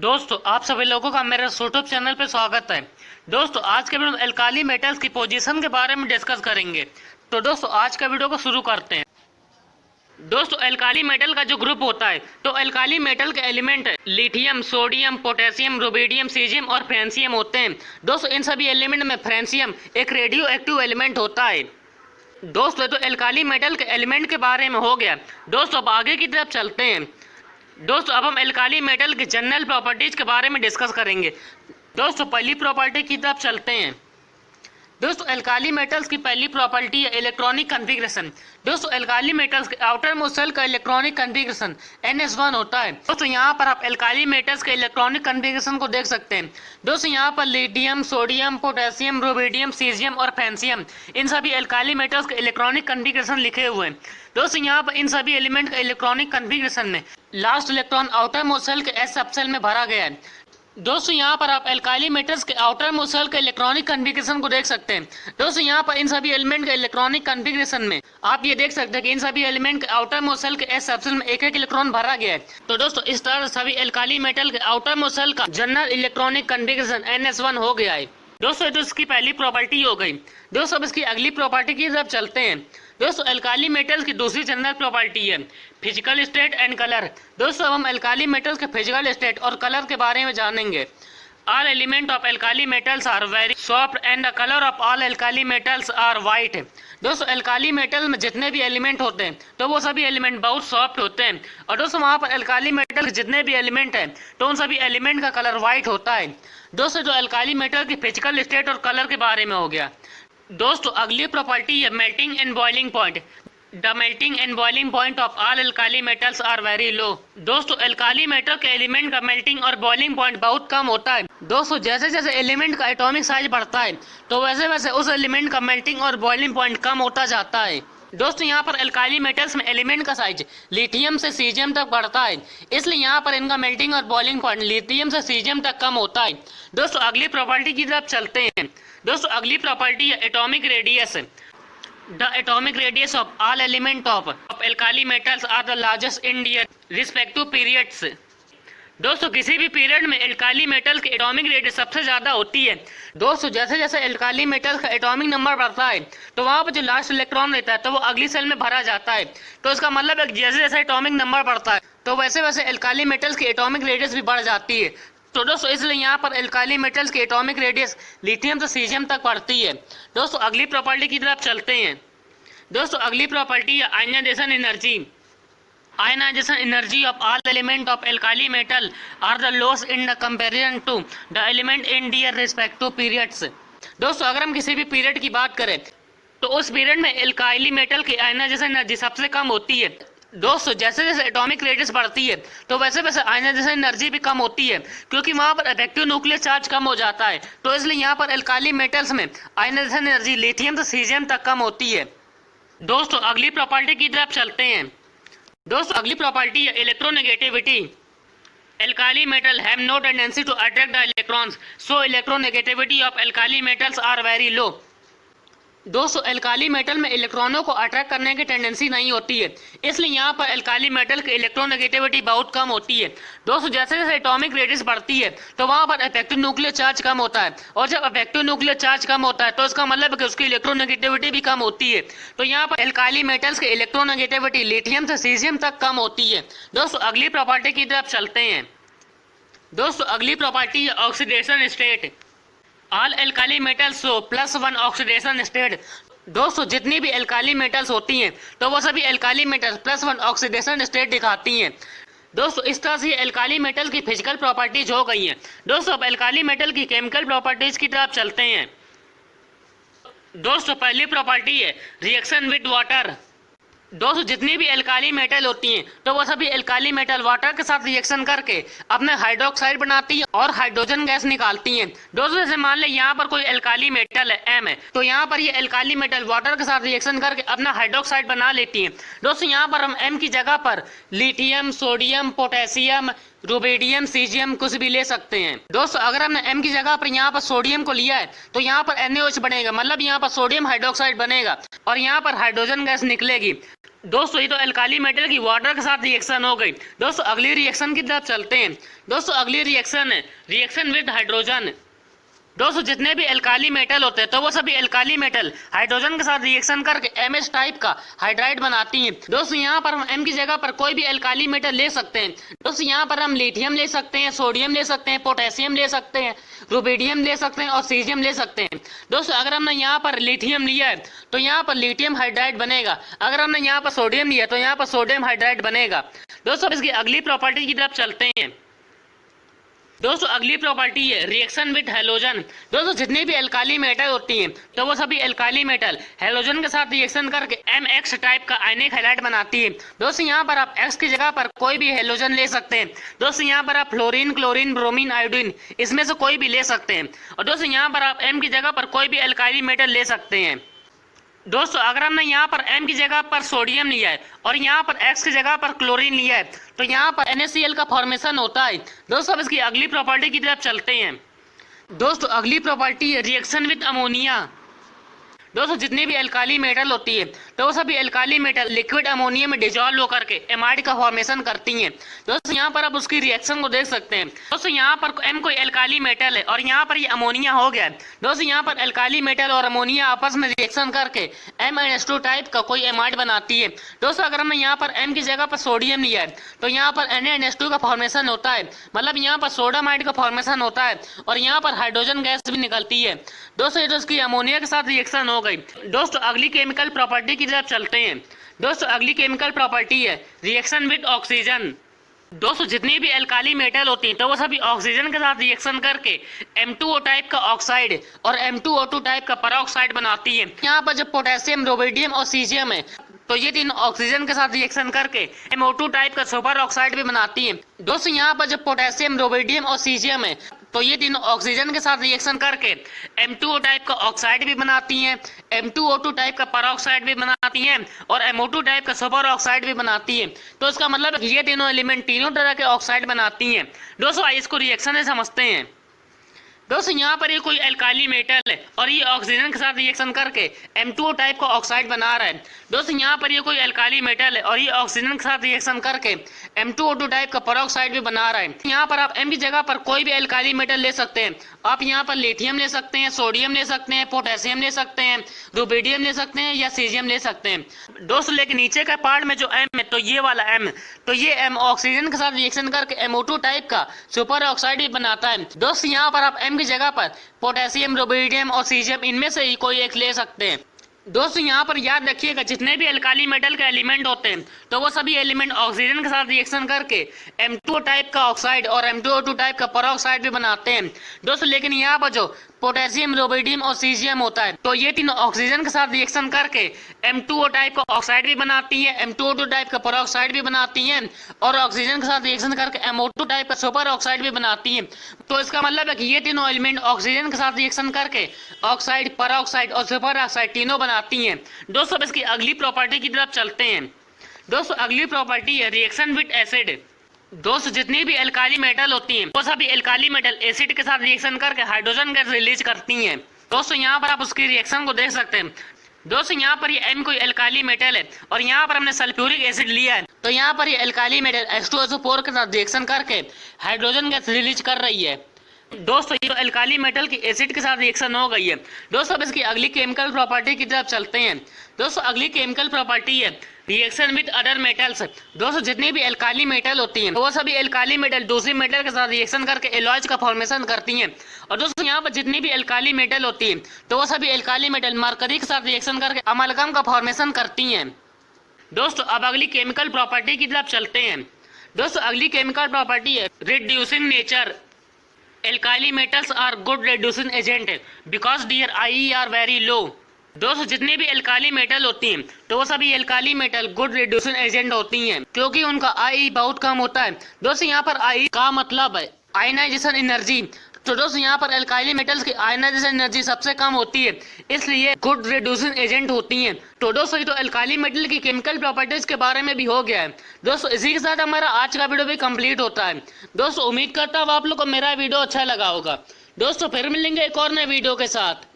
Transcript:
दोस्तों आप सभी लोगों का मेरे यूट्यूब चैनल पे स्वागत है। दोस्तों आज के वीडियो में एल्काली मेटल्स की पोजीशन के बारे में डिस्कस करेंगे। तो दोस्तों आज का वीडियो को शुरू करते हैं। दोस्तों एल्काली मेटल का जो ग्रुप होता है तो एल्काली मेटल के element lithium, sodium, potassium, rubidium, caesium और फ्रेंसियम होते हैं। दोस्तों इन सभी एलिमेंट में फ्रेंसियम एक रेडियो एक्टिव एलिमेंट होता है। दोस्तों तो एल्काली मेटल के एलिमेंट के बारे में हो गया। दोस्तों अब आगे की तरफ चलते हैं। दोस्तों अब हम एल्काली मेटल की जनरल प्रॉपर्टीज के बारे में डिस्कस करेंगे। दोस्तों पहली प्रॉपर्टी की तरफ चलते हैं। दोस्तों एल्काली मेटल्स की पहली प्रॉपर्टी है इलेक्ट्रॉनिक कॉन्फ़िगरेशन। दोस्तों एल्काली मेटल्स के आउटर मोस्ट शेल का इलेक्ट्रॉनिक कॉन्फ़िगरेशन NS1 होता है। दोस्तों यहाँ पर आप एल्काली मेटल्स के इलेक्ट्रॉनिक कॉन्फ़िगरेशन को देख सकते हैं। दोस्तों यहाँ पर lithium, sodium, potassium, rubidium, caesium और फ्रेंसियम इन सभी एल्काली मेटल्स के इलेक्ट्रॉनिक कॉन्फ़िगरेशन लिखे हुए हैं। दोस्तों यहाँ पर इन सभी एलिमेंट के इलेक्ट्रॉनिक कॉन्फ़िगरेशन में last electron outermost shell के S सबसेल में भरा गया है। दोस्तों यहाँ पर आप एल्काली मेटल्स के आउटर मोस्ट शेल के इलेक्ट्रॉनिक कॉन्फ़िगरेशन को देख सकते हैं। दोस्तों यहाँ पर इन सभी एलिमेंट के इलेक्ट्रॉनिक कॉन्फ़िगरेशन में आप ये देख सकते हैं कि इन सभी एलिमेंट के आउटर मोस्ट शेल के S सबसेल में एक एक इलेक्ट्रॉन भरा गया है। तो दोस्तों इस तरह सभी एल्काली मेटल के आउटर मोस्ट शेल का जनरल इलेक्ट्रॉनिक कॉन्फ़िगरेशन NS1 हो गया है। दोस्तों तो इसकी पहली प्रॉपर्टी हो गई। दोस्तों अब इसकी अगली प्रॉपर्टी की तरफ चलते हैं। दोस्तों एल्काली मेटल्स की दूसरी जनरल प्रॉपर्टी है फिजिकल स्टेट एंड कलर। दोस्तों अब हम एल्काली मेटल्स के फिजिकल स्टेट और कलर के बारे में जानेंगे। All element of alkali metals are very soft and the color of all alkali metals are white। दोस्तों एल्काली मेटल में जितने भी एलिमेंट होते हैं तो वो सभी एलिमेंट बहुत सॉफ्ट होते हैं। और दोस्तों वहाँ पर एल्काली मेटल के जितने भी एलिमेंट हैं तो उन सभी एलिमेंट का कलर वाइट होता है। दोस्तों जो एल्काली मेटल की फिजिकल स्टेट और कलर के बारे में हो गया। दोस्तों अगली प्रॉपर्टी है melting and boiling point. The melting and boiling point of all alkali metals are very low. दोस्तों एल्काली मेटल के एलिमेंट का मेल्टिंग और बॉइलिंग पॉइंट बहुत कम होता है। दोस्तों जैसे जैसे एलिमेंट का एटॉमिक साइज बढ़ता है तो वैसे वैसे उस एलिमेंट का मेल्टिंग और बॉइलिंग पॉइंट कम होता जाता है। दोस्तों यहाँ पर एल्काली मेटल्स में एलिमेंट का साइज लिथियम से सीजियम तक बढ़ता है, इसलिए यहाँ पर इनका मेल्टिंग और बॉइलिंग पॉइंट लिथियम से सीजियम तक कम होता है। दोस्तों अगली प्रॉपर्टी की तरफ चलते हैं। दोस्तों अगली प्रॉपर्टी है atomic radius. The atomic radius of all element of alkali metals are the largest in their respective periods। दोस्तों किसी भी पीरियड में एल्काली मेटल की एटॉमिक रेडियस सबसे ज़्यादा होती है। दोस्तों जैसे जैसे एल्काली मेटल का एटॉमिक नंबर बढ़ता है तो वहाँ पर जो लास्ट इलेक्ट्रॉन रहता है तो वो अगली सेल में भरा जाता है। तो इसका मतलब है जैसे जैसे एटॉमिक नंबर बढ़ता है तो वैसे वैसे एल्काली मेटल्स की एटॉमिक रेडियस भी बढ़ जाती है। तो दोस्तों इसलिए यहाँ पर एल्काली मेटल्स की एटॉमिक रेडियस लिथियम से सीजियम तक बढ़ती है। दोस्तों अगली प्रॉपर्टी की तरफ चलते हैं। दोस्तों अगली प्रॉपर्टी है ionization energy. Ionization energy of all element of alkali metal are the lowest in the comparison to the element in their respective periods. दोस्तों अगर हम किसी भी पीरियड की बात करें तो उस पीरियड में एल्काली मेटल की आयनाइजेशन एनर्जी सबसे कम होती है। दोस्तों जैसे जैसे एटॉमिक रेडियस बढ़ती है तो वैसे वैसे आयनाइजेशन एनर्जी भी कम होती है, क्योंकि वहाँ पर इफेक्टिव न्यूक्लियर चार्ज कम हो जाता है। तो इसलिए यहाँ पर एल्काली मेटल्स में आयनाइजेशन एनर्जी लिथियम से सीजियम तक कम होती है। दोस्तों अगली प्रॉपर्टी की तरफ चलते हैं। दोस्तों अगली प्रॉपर्टी है electronegativity. Alkali metal have no tendency to attract the electrons, so electronegativity of alkali metals are very low. दोस्तों एल्काली मेटल में इलेक्ट्रॉनों को अट्रैक्ट करने की टेंडेंसी नहीं होती है, इसलिए यहाँ पर एल्काली मेटल की इलेक्ट्रोनेगेटिविटी बहुत कम होती है। दोस्तों जैसे जैसे एटॉमिक रेडियस बढ़ती है तो वहाँ पर इफेक्टिव न्यूक्लियर चार्ज कम होता है, और जब इफेक्टिव न्यूक्लियर चार्ज कम होता है तो इसका मतलब है कि उसकी इलेक्ट्रोनेगेटिविटी भी कम होती है। तो यहाँ पर एल्काली मेटल्स की इलेक्ट्रोनेगेटिविटी लिथियम से सीजियम तक कम होती है। दोस्तों अगली प्रॉपर्टी की तरफ चलते हैं। दोस्तों अगली प्रॉपर्टी है oxidation state. All alkali metals show +1 oxidation state. दोस्तों जितनी भी एल्काली मेटल्स होती हैं तो वो सभी एल्काली मेटल्स +1 ऑक्सीडेशन स्टेट दिखाती हैं। दोस्तों इस तरह से एल्काली मेटल की फिजिकल प्रॉपर्टीज हो गई हैं। दोस्तों अब एल्काली मेटल की केमिकल प्रॉपर्टीज की तरफ चलते हैं। दोस्तों पहली प्रॉपर्टी है रिएक्शन विद वाटर। दोस्तों जितनी भी एल्काली मेटल होती हैं तो वो सभी एल्काली मेटल वाटर के साथ रिएक्शन करके अपने हाइड्रोक्साइड बनाती हैं और हाइड्रोजन गैस निकालती हैं। दोस्तों जैसे मान लें यहाँ पर कोई एल्काली मेटल है M है, तो यहाँ पर ये एल्काली मेटल वाटर के साथ रिएक्शन करके अपना हाइड्रोक्साइड बना लेती हैं। दोस्तों यहाँ पर हम M की जगह पर lithium, sodium, potassium, rubidium, caesium कुछ भी ले सकते हैं। दोस्तों अगर हमने M की जगह पर यहाँ पर सोडियम को लिया है तो यहाँ पर NaOH बनेगा, मतलब यहाँ पर सोडियम हाइड्रोक्साइड बनेगा और यहाँ पर हाइड्रोजन गैस निकलेगी। दोस्तों ये तो एल्काली मेटल की वाटर के साथ रिएक्शन हो गई। दोस्तों अगली रिएक्शन की तरफ चलते हैं। दोस्तों अगली रिएक्शन है रिएक्शन विद हाइड्रोजन। दोस्तों जितने भी एल्काली मेटल होते हैं तो वो सभी एल्काली मेटल हाइड्रोजन के साथ रिएक्शन करके MS टाइप का हाइड्राइड बनाती हैं। दोस्तों यहाँ पर हम M की जगह पर कोई भी एल्काली मेटल ले सकते हैं। दोस्तों यहाँ पर हम लिथियम ले सकते हैं, सोडियम ले सकते हैं, पोटेशियम ले सकते हैं, रुबिडियम ले सकते हैं और सीजियम ले सकते हैं। दोस्तों अगर हमने यहाँ पर लिथियम लिया है तो यहाँ पर लिथियम हाइड्राइड बनेगा। अगर हमने यहाँ पर सोडियम लिया तो यहाँ पर सोडियम हाइड्राइड बनेगा। दोस्तों इसकी अगली प्रॉपर्टी की तरफ चलते हैं। दोस्तों अगली प्रॉपर्टी है रिएक्शन विद हैलोजन। दोस्तों जितनी भी एल्काली मेटल होती हैं तो वो सभी एल्काली मेटल हैलोजन के साथ रिएक्शन करके MX टाइप का आयनिक हैलाइड बनाती है। दोस्तों यहाँ पर आप X की जगह पर कोई भी हैलोजन ले सकते हैं। दोस्तों यहाँ पर आप फ्लोरीन, क्लोरीन, ब्रोमीन, आयोडीन इसमें से कोई भी ले सकते हैं। और दोस्तों यहाँ पर आप M की जगह पर कोई भी एल्काली मेटल ले सकते हैं। दोस्तों अगर हमने यहाँ पर M की जगह पर सोडियम लिया है और यहाँ पर X की जगह पर क्लोरीन लिया है तो यहाँ पर NaCl का फॉर्मेशन होता है। दोस्तों अब इसकी अगली प्रॉपर्टी की तरफ चलते हैं। दोस्तों अगली प्रॉपर्टी है रिएक्शन विद अमोनिया। दोस्तों जितनी भी एल्काली मेटल होती है तो वो सभी एल्काली मेटल लिक्विड अमोनिया में डिजॉल्व होकर के एमाइड का फॉर्मेशन करती हैं। दोस्तों यहाँ पर आप उसकी रिएक्शन को देख सकते हैं। दोस्तों यहाँ पर M कोई एल्काली मेटल है और यहाँ पर ये अमोनिया हो गया है। दोस्तों यहाँ पर एल्काली मेटल और अमोनिया आपस में रिएक्शन करके MnH2 टाइप का कोई एमाइड बनाती है। दोस्तों अगर हमने यहाँ पर M की जगह पर सोडियम लिया है तो यहाँ पर NaNH2 का फॉर्मेशन होता है, मतलब यहाँ पर सोडामाइड का फॉर्मेशन होता है और यहाँ पर हाइड्रोजन गैस भी निकलती है। दोस्तों ये तो इसकी अमोनिया के साथ रिएक्शन हो गई। दोस्तों अगली केमिकल प्रॉपर्टी की तरफ चलते हैं। दोस्तों अगली केमिकल प्रॉपर्टी है रिएक्शन विद ऑक्सीजन। दोस्तों जितनी भी एल्काली मेटल होती हैं तो वो सभी ऑक्सीजन के साथ रिएक्शन करके M2O टाइप का ऑक्साइड और M2O2 टाइप का परऑक्साइड बनाती है। यहाँ पर जब पोटेशियम, रुबिडियम और सीजियम है तो ये तीनों ऑक्सीजन के साथ रिएक्शन करके MO2 टाइप का सुपर ऑक्साइड भी बनाती है। दोस्तों यहाँ पर जब पोटेशियम, रुबिडियम और सीजियम है तो ये तीनों ऑक्सीजन के साथ रिएक्शन करके M2O टाइप का ऑक्साइड भी बनाती हैं, M2O2 टाइप का परऑक्साइड भी बनाती हैं और MO2 टाइप का सुपर ऑक्साइड भी बनाती हैं। तो इसका मतलब ये तीनों एलिमेंट तीनों तरह के ऑक्साइड बनाती हैं। दोस्तों आइए इसको रिएक्शन से समझते हैं। दोस्तों यहाँ पर ये कोई एल्काली मेटल है और ये ऑक्सीजन के साथ रिएक्शन करके M2O टाइप का ऑक्साइड बना रहा है। दोस्तों यहाँ पर ये कोई एल्काली मेटल है और ये ऑक्सीजन के साथ रिएक्शन करके M2O2 टाइप का परऑक्साइड भी बना रहा है। यहाँ पर आप M की जगह पर कोई भी एल्काली मेटल ले सकते हैं। आप यहाँ पर लिथियम ले सकते हैं, सोडियम ले सकते हैं, पोटेशियम ले सकते हैं, रुबिडियम ले सकते हैं या सीजियम ले सकते हैं। दोस्तों लेकिन नीचे का पार्ट में जो M है तो ये वाला M, तो ये M ऑक्सीजन के साथ रिएक्शन करके MO2 टाइप का सुपर ऑक्साइड भी बनाता है। दोस्तों यहाँ पर आप M की जगह पर पोटेशियम, रुबिडियम और सीजियम इनमें से ही कोई एक ले सकते हैं। दोस्तों यहाँ पर याद रखिएगा जितने भी एल्काली मेटल के एलिमेंट होते हैं तो वो सभी एलिमेंट ऑक्सीजन के साथ रिएक्शन करके M2O टाइप का ऑक्साइड और M2O2 टाइप का परऑक्साइड भी बनाते हैं। दोस्तों लेकिन यहाँ पर जो पोटेशियम, रुबिडियम और सीजियम होता है तो ये तीनों ऑक्सीजन के साथ रिएक्शन करके M2O टाइप का ऑक्साइड भी बनाती है, M2O2 टाइप का परऑक्साइड भी बनाती हैं और ऑक्सीजन के साथ रिएक्शन करके MO2 टाइप का सुपर ऑक्साइड भी बनाती हैं। तो इसका मतलब है कि ये तीनों एलिमेंट ऑक्सीजन के साथ रिएक्शन करके ऑक्साइड, परऑक्साइड और सुपर ऑक्साइड तीनों बनाती हैं। दोस्तों अब इसकी अगली प्रॉपर्टी की तरफ चलते हैं। दोस्तों अगली प्रॉपर्टी है रिएक्शन विद एसिड। दोस्तों जितनी भी एल्काली मेटल होती हैं वो सभी एल्काली मेटल एसिड के साथ रिएक्शन करके हाइड्रोजन गैस रिलीज करती हैं। दोस्तों यहाँ पर आप उसकी रिएक्शन को देख सकते हैं। दोस्तों यहाँ पर ये M कोई एल्काली मेटल है और यहाँ पर हमने सल्फ्यूरिक एसिड लिया है तो यहाँ पर ये एल्काली मेटल H2SO4 के साथ रिएक्शन करके हाइड्रोजन गैस रिलीज कर रही है। दोस्तों ये तो एल्काली मेटल की एसिड के साथ रिएक्शन हो गई है। दोस्तों अब इसकी अगली केमिकल प्रॉपर्टी की तरफ चलते हैं। दोस्तों अगली केमिकल प्रॉपर्टी है रिएक्शन विद अदर मेटल्स। दोस्तों जितनी भी एल्काली मेटल होती हैं वो सभी एल्काली मेटल दूसरी मेटल के साथ रिएक्शन करके एलॉयज का फॉर्मेशन करती हैं। और दोस्तों यहाँ पर जितनी भी एल्काली मेटल होती है तो वो सभी एल्काली मेटल मरकरी के साथ रिएक्शन करके अमलगम का फॉर्मेशन करती हैं। दोस्तों अब अगली केमिकल प्रॉपर्टी की तरफ चलते हैं। दोस्तों अगली केमिकल प्रॉपर्टी है reducing nature. Alkali metals are good reducing agent because their IE are very low. दोस्तों जितनी भी एल्काली मेटल होती हैं तो वो सभी alkali metal good reducing agent होती हैं क्योंकि उनका IE बहुत कम होता है। दोस्तों यहाँ पर IE का मतलब है आयनाइजेशन एनर्जी। तो दोस्तों यहाँ पर एल्काइली मेटल्स की आयनाइजेशन एनर्जी सबसे कम होती है, इसलिए गुड रिड्यूसिंग एजेंट होती हैं। तो दोस्तों ये तो एल्काइली मेटल की केमिकल प्रॉपर्टीज के बारे में भी हो गया है। दोस्तों इसी के साथ हमारा आज का वीडियो भी कंप्लीट होता है। दोस्तों उम्मीद करता हूँ आप लोग को मेरा वीडियो अच्छा लगा होगा। दोस्तों फिर मिलेंगे एक और नए वीडियो के साथ।